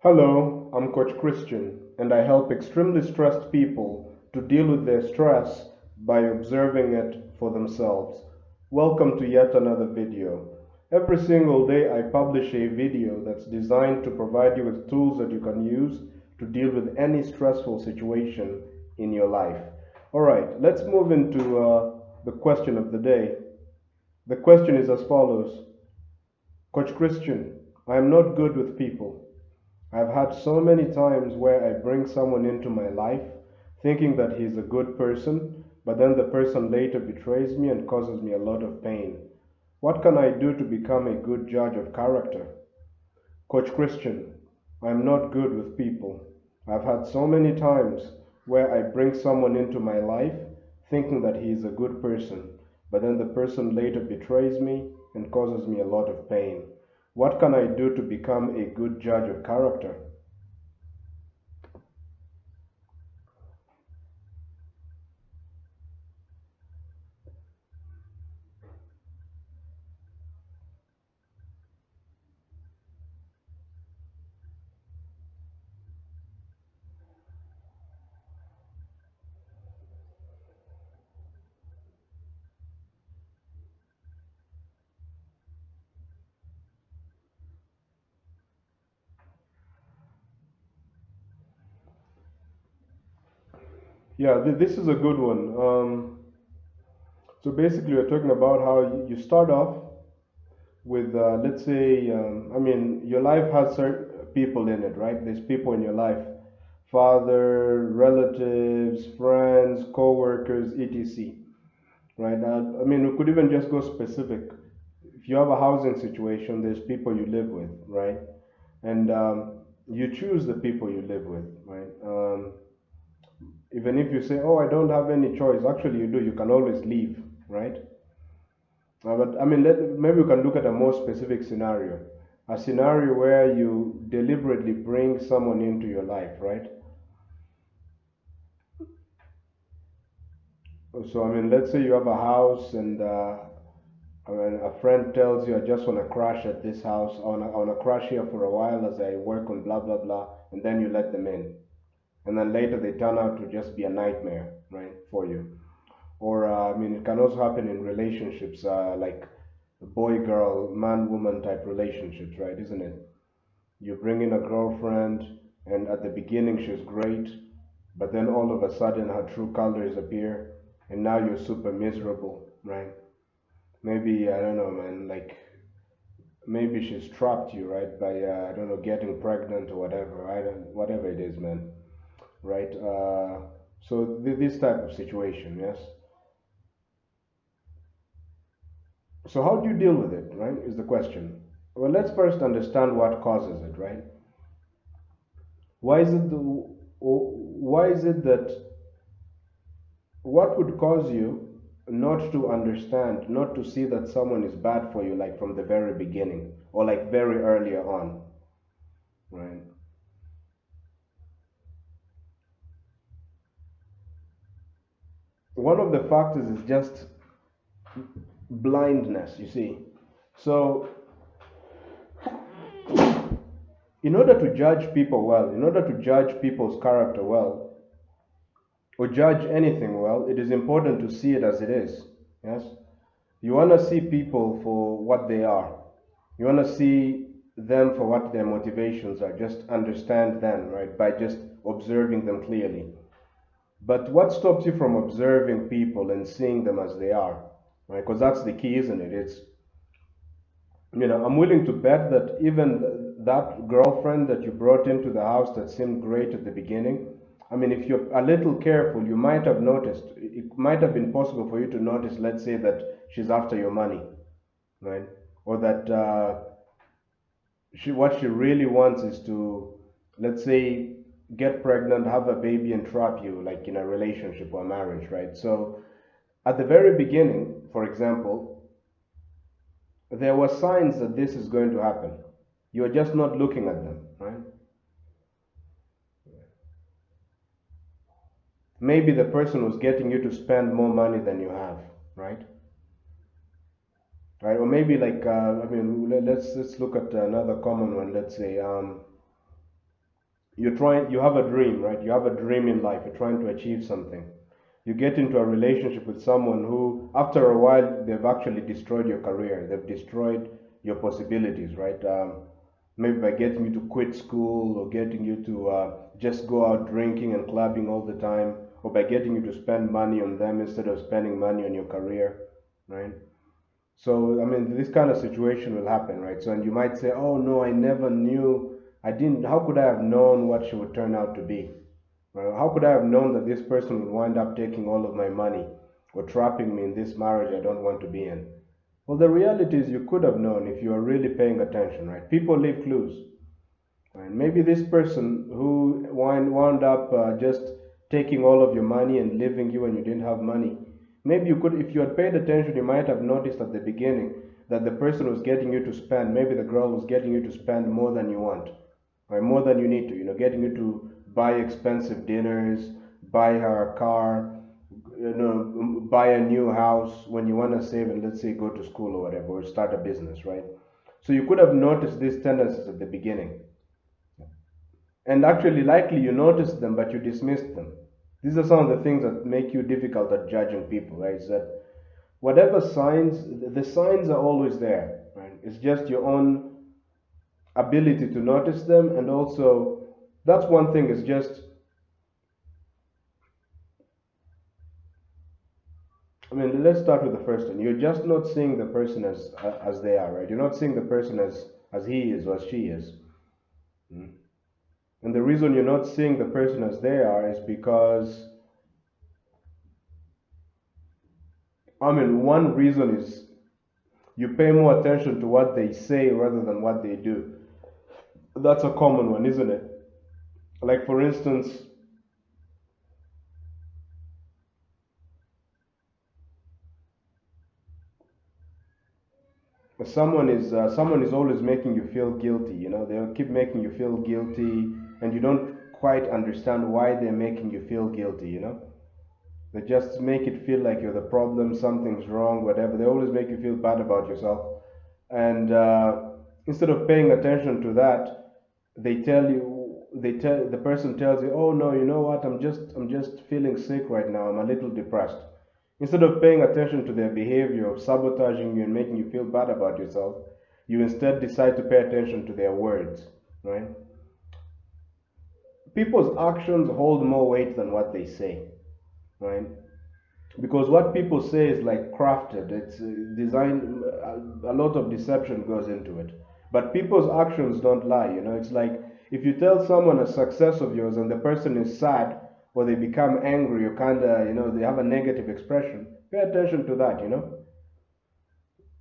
Hello, I'm Coach Christian, and I help extremely stressed people to deal with their stress by observing it for themselves. Welcome to yet another video. Every single day, I publish a video that's designed to provide you with tools that you can use to deal with any stressful situation in your life. All right, let's move into the question of the day. The question is as follows: Coach Christian, I am not good with people. I've had so many times where I bring someone into my life thinking that he's a good person, but then the person later betrays me and causes me a lot of pain. What can I do to become a good judge of character? Coach Christian, I'm not good with people. I've had so many times where I bring someone into my life thinking that he is a good person, but then the person later betrays me and causes me a lot of pain. What can I do to become a good judge of character? Yeah, this is a good one. So basically, we're talking about how you start off with, let's say, your life has certain people in it, right? There's people in your life, father, relatives, friends, co-workers, etc. Right? We could even just go specific. If you have a housing situation, there's people you live with, right? And you choose the people you live with, right? Even if you say, "Oh, I don't have any choice," actually you do. You can always leave, right? Maybe we can look at a more specific scenario, a scenario where you deliberately bring someone into your life, right? So, let's say you have a house and a friend tells you, "I just want to crash at this house. I want to crash here for a while as I work on blah blah blah," and then you let them in, and then later they turn out to just be a nightmare, right, for you. Or it can also happen in relationships, like boy girl, man woman type relationships, right? Isn't it? You bring in a girlfriend, and at the beginning she's great, but then all of a sudden her true colors appear, and now you're super miserable, right? Maybe, I don't know, man, like maybe she's trapped you, right, by I don't know, getting pregnant or whatever. I don't, whatever it is, man, right? So this type of situation, yes. So how do you deal with it, right? Is the question. Well, let's first understand what causes it, right? Why is it the, why is it that what would cause you not to understand, not to see that someone is bad for you, like from the very beginning or like very earlier on, right? One of the factors is just blindness, you see. So, in order to judge people well, in order to judge people's character well, or judge anything well, it is important to see it as it is. Yes? You want to see people for what they are. You want to see them for what their motivations are. Just understand them, right? By just observing them clearly. But what stops you from observing people and seeing them as they are, right? Because that's the key, isn't it? It's, I'm willing to bet that even that girlfriend that you brought into the house that seemed great at the beginning, if you're a little careful, you might have noticed, it might have been possible for you to notice, let's say, that she's after your money, right? Or that what she really wants is to, let's say, get pregnant, have a baby, and trap you, like in a relationship or marriage, right? So at the very beginning, for example, there were signs that this is going to happen. You're just not looking at them, right? Maybe the person was getting you to spend more money than you have, right? Right? Or maybe like let's look at another common one. Let's say you have a dream, right? You have a dream in life, you're trying to achieve something. You get into a relationship with someone who, after a while, they've actually destroyed your career, they've destroyed your possibilities, right? Maybe by getting you to quit school, or getting you to just go out drinking and clubbing all the time, or by getting you to spend money on them instead of spending money on your career, right? So, I mean, this kind of situation will happen, right? So, and you might say, oh no, I never knew, I didn't, how could I have known what she would turn out to be? Right? How could I have known that this person would wind up taking all of my money or trapping me in this marriage I don't want to be in? Well, the reality is you could have known if you are really paying attention, right? People leave clues. Right? Maybe this person who wound up just taking all of your money and leaving you when you didn't have money. Maybe you could, if you had paid attention, you might have noticed at the beginning that the person was getting you to spend, maybe the girl was getting you to spend more than you want, right? More than you need to, getting you to buy expensive dinners, buy her a car, buy a new house when you want to save and let's say go to school or whatever, or start a business, right? So you could have noticed these tendencies at the beginning. And actually, likely you noticed them, but you dismissed them. These are some of the things that make you difficult at judging people, right? Is that whatever signs, the signs are always there, right? It's just your own ability to notice them. And also, that's one thing, is just, I mean, let's start with the first one. You're just not seeing the person as they are, right? You're not seeing the person as he is or as she is. Mm. And the reason you're not seeing the person as they are is because, I mean, one reason is you pay more attention to what they say rather than what they do. That's a common one, isn't it? Like, for instance, someone is always making you feel guilty. They'll keep making you feel guilty, and you don't quite understand why they're making you feel guilty. They just make it feel like you're the problem, something's wrong, whatever. They always make you feel bad about yourself. And instead of paying attention to that, the person tells you, oh no, you know what, I'm just feeling sick right now, I'm a little depressed. Instead of paying attention to their behavior of sabotaging you and making you feel bad about yourself, you instead decide to pay attention to their words, right? People's actions hold more weight than what they say, right? Because what people say is like crafted, it's designed, a lot of deception goes into it, but people's actions don't lie. It's like, if you tell someone a success of yours and the person is sad, or they become angry, or kind of, they have a negative expression, pay attention to that.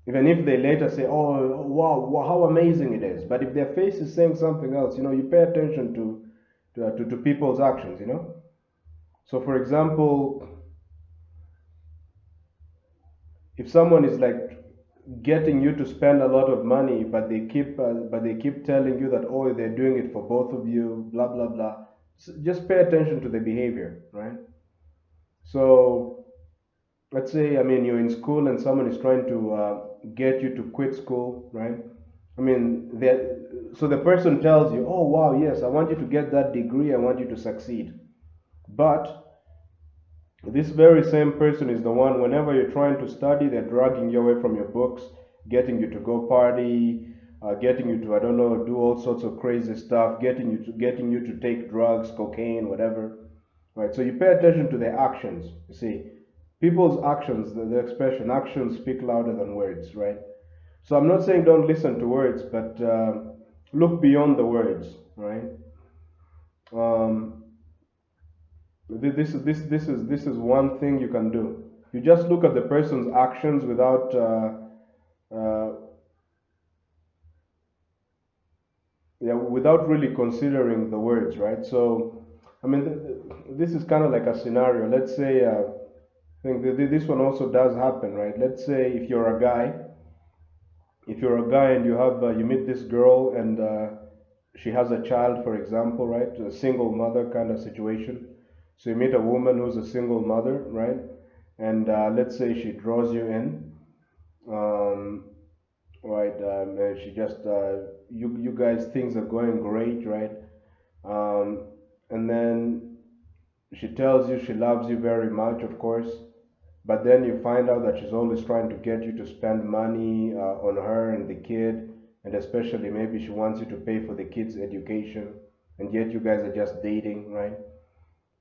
Even if they later say, oh wow, how amazing it is, but if their face is saying something else, you pay attention to people's actions. So for example, if someone is like getting you to spend a lot of money, but they keep telling you that, oh, they're doing it for both of you, blah blah blah, just pay attention to the behavior, right? So let's say, I mean, you're in school and someone is trying to get you to quit school, right? I mean, so the person tells you, oh wow, yes, I want you to get that degree, I want you to succeed. But this very same person is the one, whenever you're trying to study, they're dragging you away from your books, getting you to go party, getting you to, I don't know, do all sorts of crazy stuff, getting you to take drugs, cocaine, whatever. Right? So you pay attention to their actions. You see, people's actions, the expression, actions speak louder than words, right? So I'm not saying don't listen to words, but look beyond the words, right? Um, this is one thing you can do. You just look at the person's actions without uh, yeah, without really considering the words, right? So, I mean, this is kind of like a scenario. Let's say, I think this one also does happen, right? Let's say if you're a guy and you meet this girl, and she has a child, for example, right? A single mother kind of situation. So you meet a woman who's a single mother, right? And let's say she draws you in, um, right? And she just you guys, things are going great, right? um, and then she tells you she loves you very much, of course, but then you find out that she's always trying to get you to spend money on her and the kid, and especially maybe she wants you to pay for the kid's education, and yet you guys are just dating, right?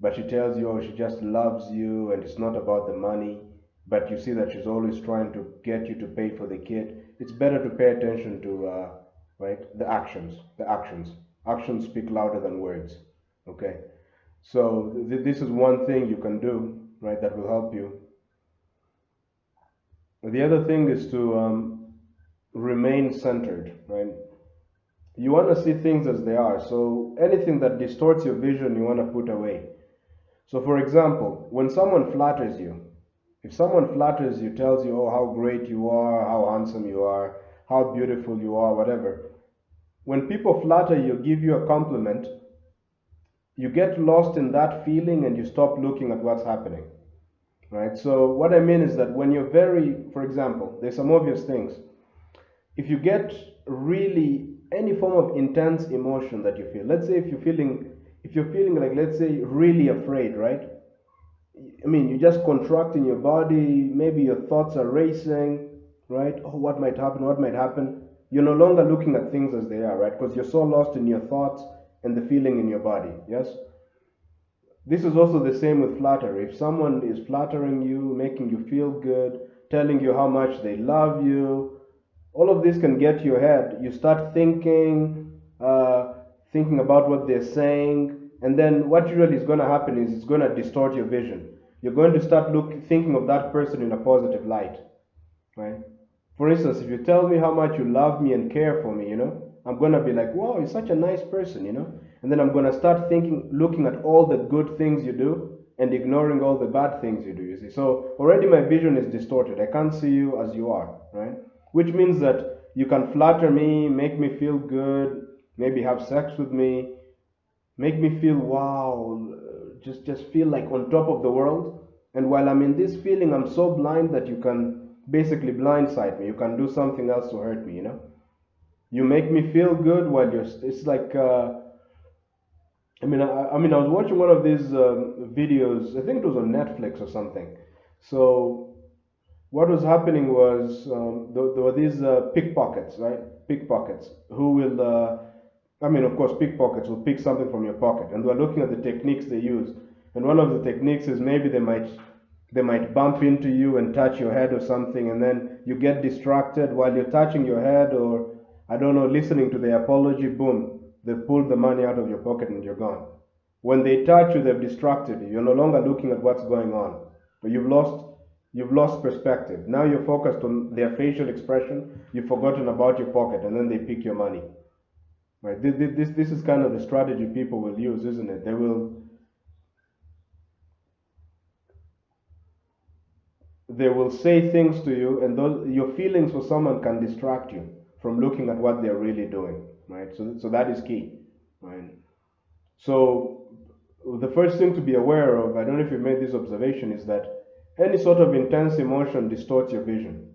But she tells you, oh, she just loves you and it's not about the money. But you see that she's always trying to get you to pay for the kid. It's better to pay attention to, right, the actions. The actions. Actions speak louder than words. Okay. So this is one thing you can do, right, that will help you. The other thing is to remain centered, right? You want to see things as they are. So anything that distorts your vision, you want to put away. So, for example, when someone flatters you, if someone flatters you, tells you, oh, how great you are, how handsome you are, how beautiful you are, whatever, when people flatter you, give you a compliment, you get lost in that feeling and you stop looking at what's happening, right? So, what I mean is that when you're very, for example, there's some obvious things. If you get really any form of intense emotion that you feel, let's say if you're feeling like, let's say, really afraid, right? I mean, you just contract in your body, maybe your thoughts are racing, right? Oh, what might happen? What might happen? You're no longer looking at things as they are, right? Because you're so lost in your thoughts and the feeling in your body, yes? This is also the same with flattery. If someone is flattering you, making you feel good, telling you how much they love you, all of this can get to your head. You start thinking about what they're saying, and then what usually is going to happen is it's going to distort your vision. You're going to start thinking of that person in a positive light, right? For instance, if you tell me how much you love me and care for me, I'm going to be like, wow, you're such a nice person. And then I'm going to start thinking, looking at all the good things you do and ignoring all the bad things you do, you see. So already my vision is distorted. I can't see you as you are, right? Which means that you can flatter me, make me feel good, maybe have sex with me, make me feel wow, just feel like on top of the world. And while I'm in this feeling, I'm so blind that you can basically blindside me. You can do something else to hurt me. You make me feel good while you're. It's like. I was watching one of these videos. I think it was on Netflix or something. So what was happening was there were these pickpockets, right? Pickpockets who will, of course, pickpockets will pick something from your pocket, and we're looking at the techniques they use. And one of the techniques is maybe they might bump into you and touch your head or something, and then you get distracted while you're touching your head, or I don't know, listening to the apology. Boom, they pulled the money out of your pocket and you're gone. When they touch you, they've distracted you. You're no longer looking at what's going on. But you've lost perspective. Now you're focused on their facial expression. You've forgotten about your pocket, and then they pick your money. Right? This is kind of the strategy people will use, isn't it? They will say things to you, and your feelings for someone can distract you from looking at what they're really doing. Right? So that is key. Right? So the first thing to be aware of, I don't know if you've made this observation, is that any sort of intense emotion distorts your vision.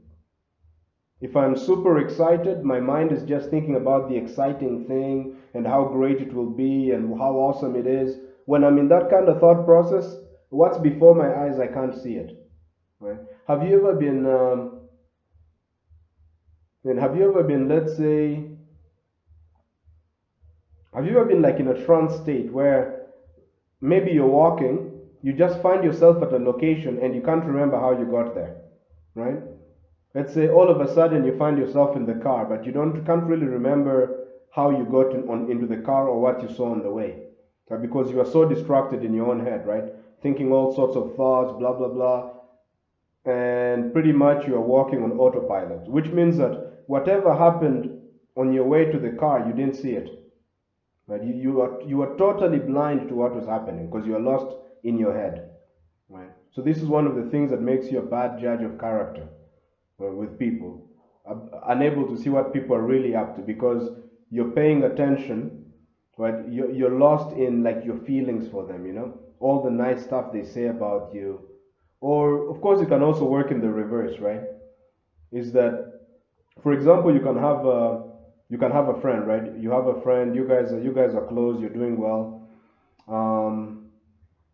If I'm super excited, my mind is just thinking about the exciting thing and how great it will be and how awesome it is. When I'm in that kind of thought process, what's before my eyes, I can't see it. Right? Have you ever been, let's say, have you ever been like in a trance state where maybe you're walking, you just find yourself at a location and you can't remember how you got there, right? Let's say all of a sudden you find yourself in the car, but you can't really remember how you got into the car or what you saw on the way, right? Because you are so distracted in your own head, right? Thinking all sorts of thoughts, blah blah blah, and pretty much you are walking on autopilot, which means that whatever happened on your way to the car, you didn't see it, right? You are totally blind to what was happening because you are lost in your head, right? So this is one of the things that makes you a bad judge of character with people, unable to see what people are really up to because you're paying attention, right? You're lost in like your feelings for them, all the nice stuff they say about you. Or of course it can also work in the reverse, right? Is that, for example, you can have a friend, right? You have a friend, you guys are close, you're doing well. Um,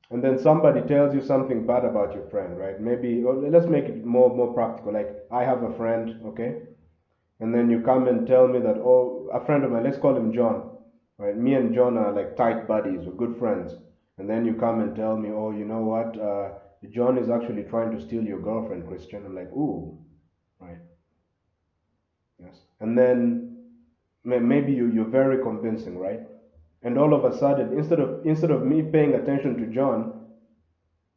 and then somebody tells you something bad about your friend, right? Maybe, or let's make it more practical. Like, I have a friend, okay? And then you come and tell me that, oh, a friend of mine, let's call him John, right? Me and John are like tight buddies, we're good friends. And then you come and tell me, oh, you know what? John is actually trying to steal your girlfriend, Christian. I'm like, ooh, right? Yes. And then maybe you're very convincing, right? And all of a sudden, instead of me paying attention to John,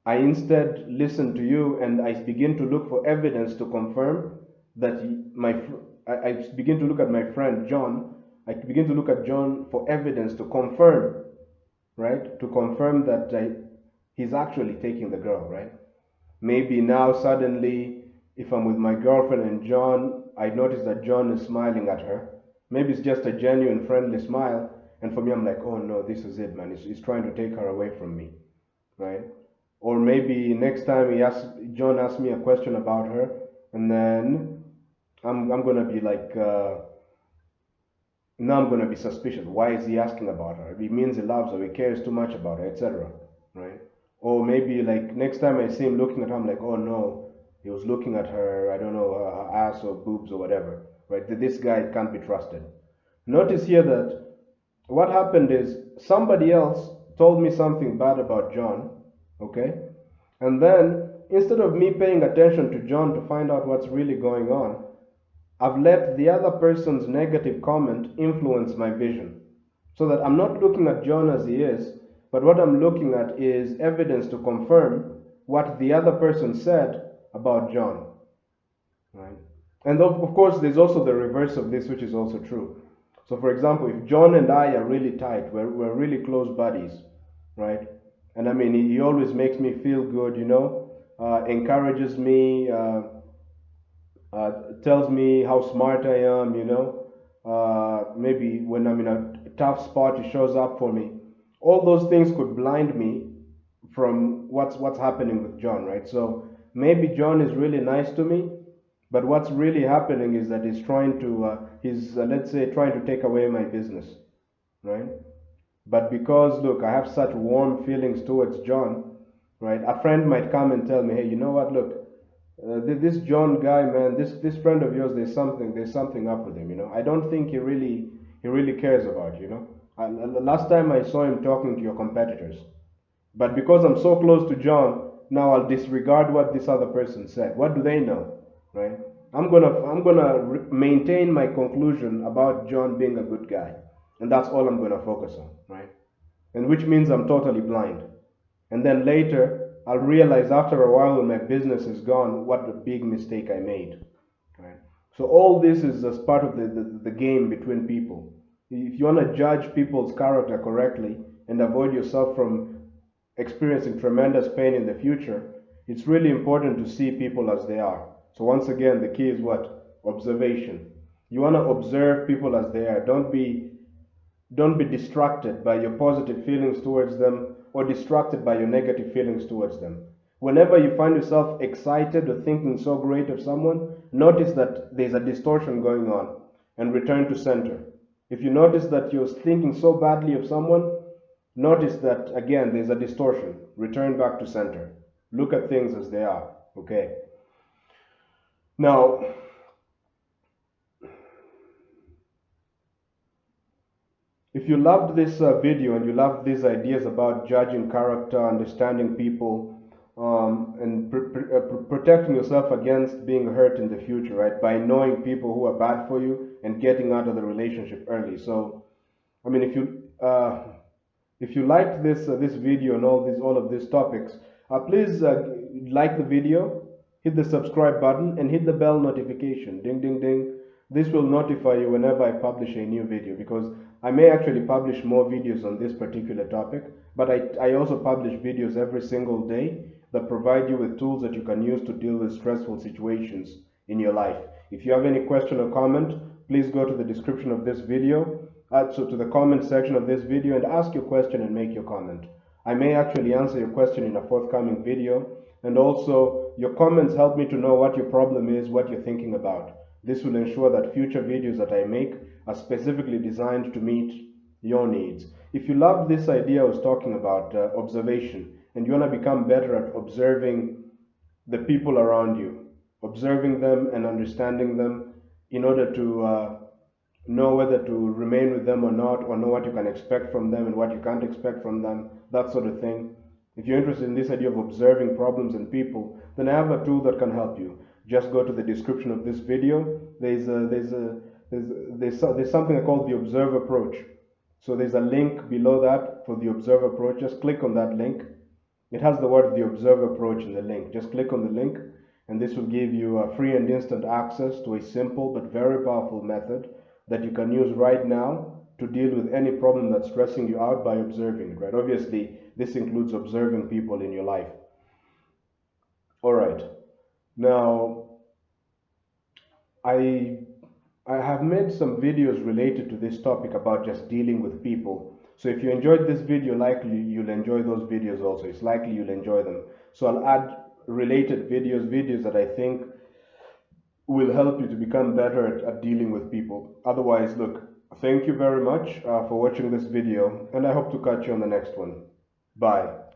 I instead listen to you, and I begin to look for evidence to confirm that I begin to look at my friend John. I begin to look at John for evidence to confirm, right? To confirm that he's actually taking the girl, right? Maybe now suddenly, if I'm with my girlfriend and John, I notice that John is smiling at her. Maybe it's just a genuine, friendly smile, and for me, I'm like, oh no, this is it, man. He's trying to take her away from me, right? Or maybe next time John asks me a question about her, and then I'm gonna be like, now I'm gonna be suspicious. Why is he asking about her? It means he loves her, he cares too much about her, etc. Right? Or maybe like next time I see him looking at her, I'm like, oh no, he was looking at her, I don't know, her ass or boobs or whatever. Right? This guy can't be trusted. Notice here that what happened is somebody else told me something bad about John, okay? And then instead of me paying attention to John to find out what's really going on, I've let the other person's negative comment influence my vision. So that I'm not looking at John as he is, but what I'm looking at is evidence to confirm what the other person said about John. Right? And of course, there's also the reverse of this, which is also true. So, for example, if John and I are really tight, we're really close buddies, right? And I mean, he always makes me feel good, encourages me, tells me how smart I am, maybe when I'm in a tough spot, he shows up for me. All those things could blind me from what's happening with John, right? So maybe John is really nice to me, but what's really happening is that he's let's say trying to take away my business, right? But because look, I have such warm feelings towards John, right? A friend might come and tell me, hey, you know what? Look, this John guy, man, this friend of yours, there's something up with him. I don't think he really cares about you. Last time I saw him talking to your competitors, but because I'm so close to John, now I'll disregard what this other person said. What do they know, right? I'm gonna maintain my conclusion about John being a good guy, and that's all I'm gonna focus on, right? And which means I'm totally blind. And then later, I'll realize after a while when my business is gone, what a big mistake I made. Right? So all this is as part of the game between people. If you want to judge people's character correctly and avoid yourself from experiencing tremendous pain in the future, it's really important to see people as they are. So once again, the key is what? Observation. You want to observe people as they are. Don't be distracted by your positive feelings towards them or distracted by your negative feelings towards them. Whenever you find yourself excited or thinking so great of someone, notice that there's a distortion going on and return to center. If you notice that you're thinking so badly of someone, notice that again there's a distortion. Return back to center. Look at things as they are. Okay. Now, if you loved this video and you loved these ideas about judging character, understanding people, and protecting yourself against being hurt in the future, right, by knowing people who are bad for you and getting out of the relationship early. So, I mean, if you liked this video and all of these topics, please like the video, hit the subscribe button, and hit the bell notification. Ding, ding, ding. This will notify you whenever I publish a new video, because I may actually publish more videos on this particular topic, but I also publish videos every single day that provide you with tools that you can use to deal with stressful situations in your life. If you have any question or comment, please go to the description of this video, so to the comment section of this video, and ask your question and make your comment. I may actually answer your question in a forthcoming video, and also your comments help me to know what your problem is, what you're thinking about. This will ensure that future videos that I make are specifically designed to meet your needs. If you loved this idea I was talking about, observation, and you want to become better at observing the people around you, observing them and understanding them in order to know whether to remain with them or not, or know what you can expect from them and what you can't expect from them, that sort of thing. If you're interested in this idea of observing problems in people, then I have a tool that can help you. Just go to the description of this video. There's something called the Observe approach. So there's a link below that for the Observe approach. Just click on that link. It has the word the Observe approach in the link. Just click on the link, and this will give you a free and instant access to a simple but very powerful method that you can use right now to deal with any problem that's stressing you out by observing it, right? Obviously, this includes observing people in your life. All right. Now, I I have made some videos related to this topic about just dealing with people. So if you enjoyed this video, likely you'll enjoy those videos also. It's likely you'll enjoy them. So I'll add related videos that I think will help you to become better at dealing with people. Otherwise, look, thank you very much for watching this video, and I hope to catch you on the next one. Bye.